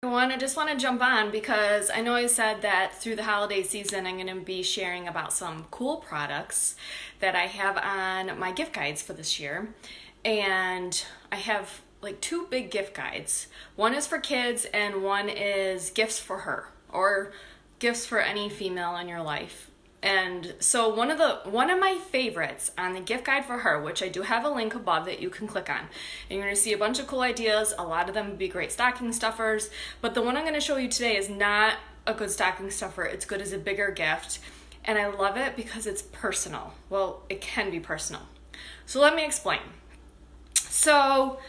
Everyone, I just want to jump on because I know I said that through the holiday season I'm going to be sharing about some cool products that I have on my gift guides for this year. And I have like two big gift guides. One is for kids and one is gifts for her or gifts for any female in your life. And so one of my favorites on the gift guide for her, which I do have a link above that you can click on. And you're going to see a bunch of cool ideas. A lot of them would be great stocking stuffers, but the one I'm going to show you today is not a good stocking stuffer. It's good as a bigger gift, and I love it because it's personal. Well, it can be personal. So let me explain. So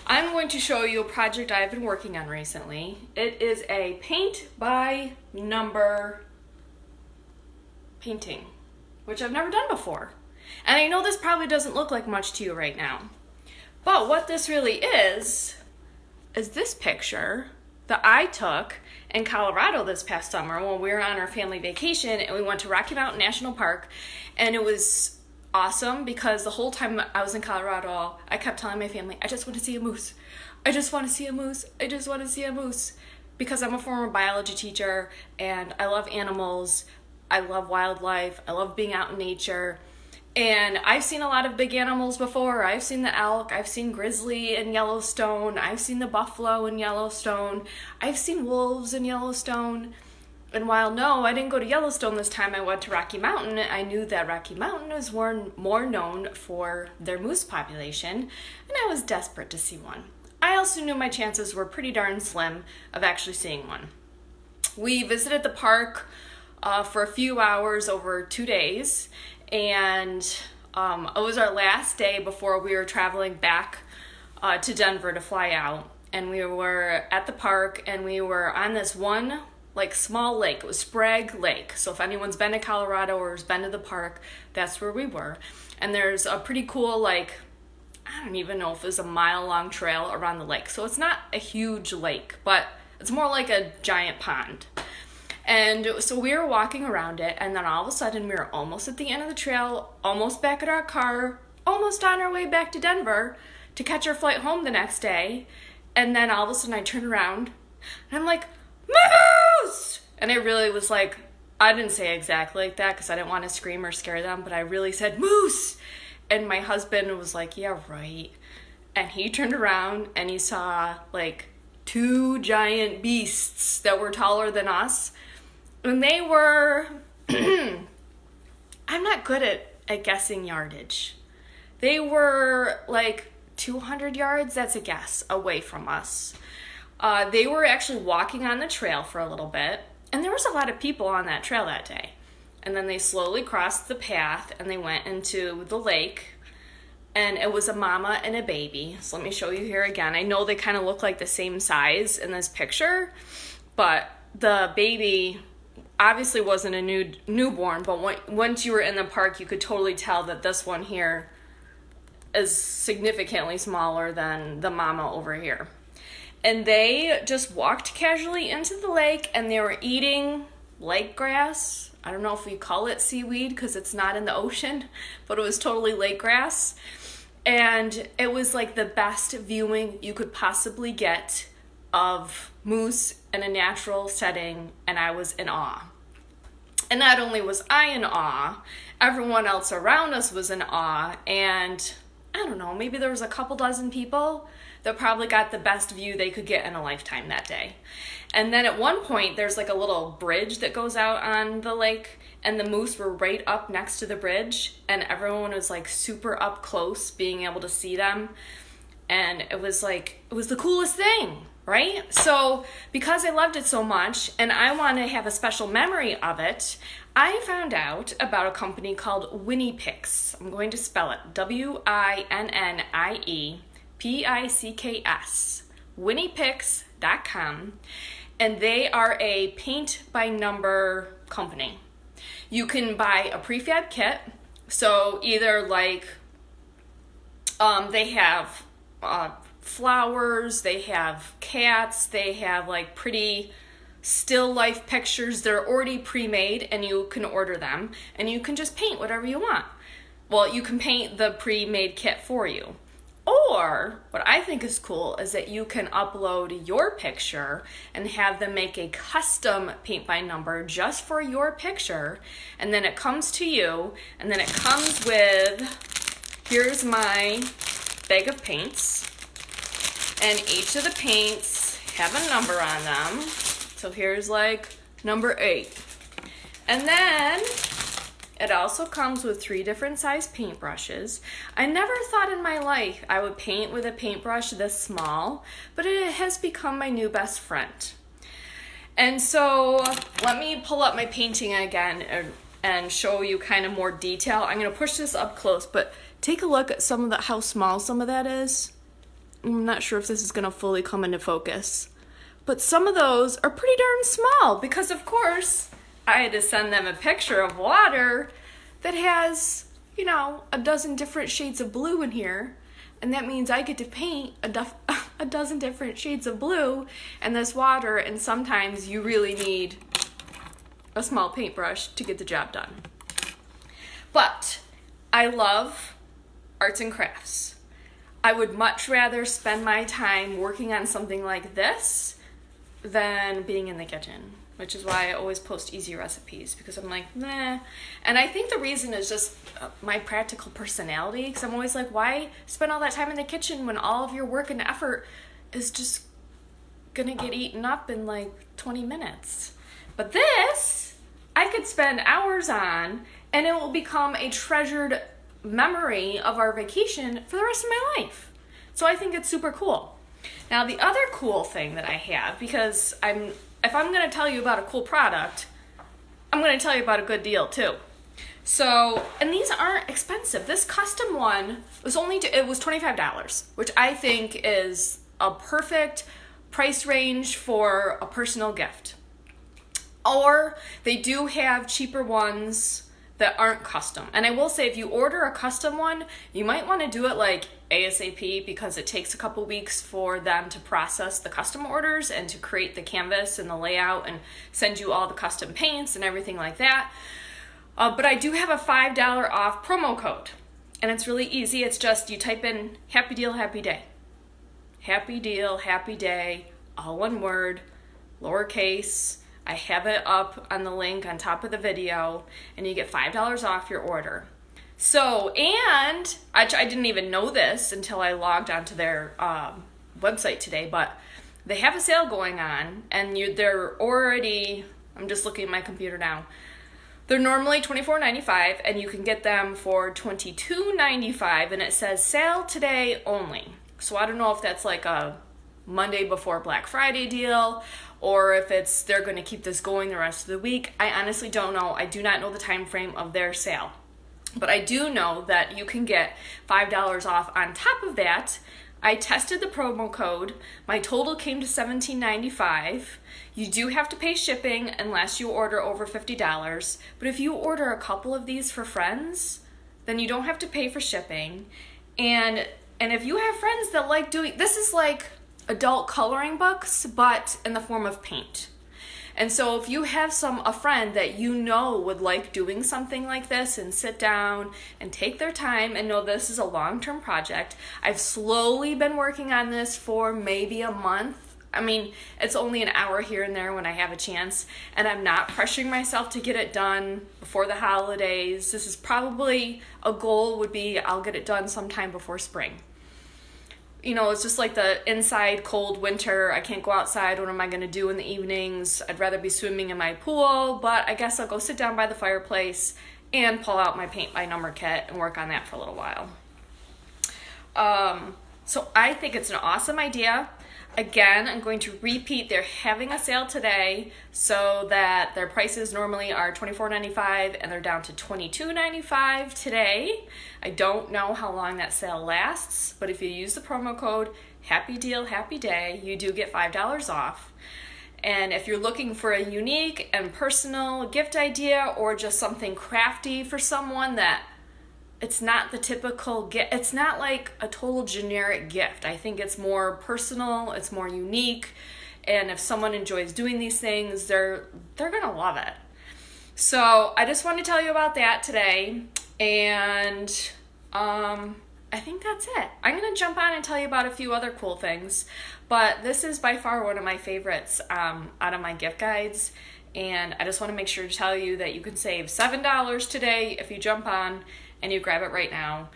I'm going to show you a project I've been working on recently. It is a paint by number painting, which I've never done before. And I know this probably doesn't look like much to you right now. But what this really is this picture that I took in Colorado this past summer when we were on our family vacation and we went to Rocky Mountain National Park. And it was awesome because the whole time I was in Colorado, I kept telling my family, I just want to see a moose. I just want to see a moose. I just want to see a moose. Because I'm a former biology teacher and I love animals. I love wildlife. I love being out in nature. And I've seen a lot of big animals before. I've seen the elk. I've seen grizzly in Yellowstone. I've seen the buffalo in Yellowstone. I've seen wolves in Yellowstone. And while no, I didn't go to Yellowstone this time, I went to Rocky Mountain. I knew that Rocky Mountain was more known for their moose population, and I was desperate to see one. I also knew my chances were pretty darn slim of actually seeing one. We visited the park for a few hours over 2 days, and it was our last day before we were traveling back to Denver to fly out. And we were at the park, and we were on this one small lake. It was Sprague Lake. So if anyone's been to Colorado or has been to the park, that's where we were. And there's a pretty cool I don't even know if it was a mile-long trail around the lake. So it's not a huge lake, but it's more like a giant pond. And so we were walking around it, and then all of a sudden we were almost at the end of the trail, almost back at our car, almost on our way back to Denver to catch our flight home the next day. And then all of a sudden I turned around and I'm like, moose! And it really was like, I didn't say exactly like that because I didn't want to scream or scare them, but I really said moose. And my husband was like, yeah, right. And he turned around and he saw two giant beasts that were taller than us. And they were, I'm not good at guessing yardage. They were 200 yards, that's a guess, away from us. They were actually walking on the trail for a little bit, and there was a lot of people on that trail that day. And then they slowly crossed the path, and they went into the lake, and it was a mama and a baby. So let me show you here again. I know they kind of look like the same size in this picture, but the baby obviously wasn't a newborn, but once you were in the park, you could totally tell that this one here is significantly smaller than the mama over here. And they just walked casually into the lake, and they were eating lake grass. I don't know if we call it seaweed because it's not in the ocean, but it was totally lake grass. And it was the best viewing you could possibly get of moose in a natural setting, and I was in awe. And not only was I in awe, everyone else around us was in awe, and I don't know, maybe there was a couple dozen people that probably got the best view they could get in a lifetime that day. And then at one point, there's a little bridge that goes out on the lake, and the moose were right up next to the bridge, and everyone was super up close being able to see them. And it was the coolest thing, right? So because I loved it so much and I want to have a special memory of it, I found out about a company called Winnie Picks. I'm going to spell it WINNIEPICKS, winniepicks.com, and they are a paint by number company. You can buy a prefab kit, so either they have flowers, they have cats, they have pretty still life pictures. They're already pre-made and you can order them and you can just paint whatever you want. Well, you can paint the pre-made kit for you. Or what I think is cool is that you can upload your picture and have them make a custom paint by number just for your picture, and then it comes to you, and then it comes with, here's my bag of paints, and each of the paints have a number on them. So here's like number 8. And then it also comes with 3 different size paintbrushes. I never thought in my life I would paint with a paintbrush this small, but it has become my new best friend. And so let me pull up my painting again and show you kind of more detail. I'm going to push this up close, but take a look at how small some of that is. I'm not sure if this is going to fully come into focus, but some of those are pretty darn small because, of course, I had to send them a picture of water that has, a dozen different shades of blue in here. And that means I get to paint a dozen different shades of blue in this water. And sometimes you really need a small paintbrush to get the job done. But I love arts and crafts. I would much rather spend my time working on something like this than being in the kitchen, which is why I always post easy recipes, because I'm like, nah. And I think the reason is just my practical personality, because I'm always like, why spend all that time in the kitchen when all of your work and effort is just gonna get eaten up in like 20 minutes? But this, I could spend hours on, and it will become a treasured memory of our vacation for the rest of my life. So I think it's super cool. Now, the other cool thing that I have, because if I'm going to tell you about a cool product, I'm going to tell you about a good deal too. So, and these aren't expensive. This custom one was it was $25, which I think is a perfect price range for a personal gift. Or they do have cheaper ones that aren't custom. And I will say, if you order a custom one, you might want to do it like ASAP, because it takes a couple weeks for them to process the custom orders and to create the canvas and the layout and send you all the custom paints and everything like that. But I do have a $5 off promo code, and it's really easy. It's just you type in happy deal, happy day. Happy deal, happy day, all one word, lowercase. I have it up on the link on top of the video, and you get $5 off your order. So, and I didn't even know this until I logged onto their website today, but they have a sale going on, and they're already, I'm just looking at my computer now, they're normally $24.95, and you can get them for $22.95, and it says sale today only. So I don't know if that's like a Monday before Black Friday deal, or if they're going to keep this going the rest of the week. I honestly don't know. I do not know the time frame of their sale. But I do know that you can get $5 off on top of that. I tested the promo code. My total came to $17.95. You do have to pay shipping unless you order over $50. But if you order a couple of these for friends, then you don't have to pay for shipping. And if you have friends that like doing, this is like adult coloring books, but in the form of paint. And so if you have a friend that you know would like doing something like this and sit down and take their time and know this is a long-term project. I've slowly been working on this for maybe a month. I mean, it's only an hour here and there when I have a chance, and I'm not pressuring myself to get it done before the holidays. This is probably a goal would be I'll get it done sometime before spring. It's just like the inside cold winter. I can't go outside. What am I going to do in the evenings? I'd rather be swimming in my pool, but I guess I'll go sit down by the fireplace and pull out my paint by number kit and work on that for a little while. So I think it's an awesome idea. Again, I'm going to repeat, they're having a sale today so that their prices normally are $24.95 and they're down to $22.95 today. I don't know how long that sale lasts, but if you use the promo code Happy Deal, Happy Day, you do get $5 off. And if you're looking for a unique and personal gift idea or just something crafty for someone that it's not the typical gift. It's not like a total generic gift. I think it's more personal, it's more unique, and if someone enjoys doing these things, they're gonna love it. So I just wanted to tell you about that today, and I I think that's it. I'm going to jump on and tell you about a few other cool things, but this is by far one of my favorites out of my gift guides, and I just want to make sure to tell you that you can save $7 today if you jump on and you grab it right now.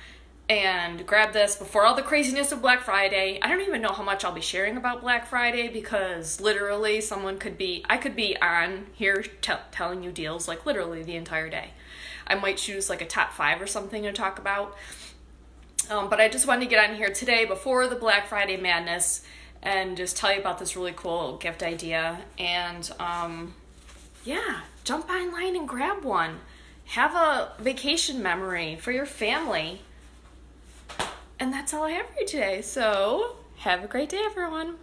And grab this before all the craziness of Black Friday. I don't even know how much I'll be sharing about Black Friday because literally I could be on here telling you deals like literally the entire day. I might choose like a top 5 or something to talk about. But I just wanted to get on here today before the Black Friday madness and just tell you about this really cool gift idea. And yeah, jump online and grab one. Have a vacation memory for your family. And that's all I have for you today. So have a great day, everyone.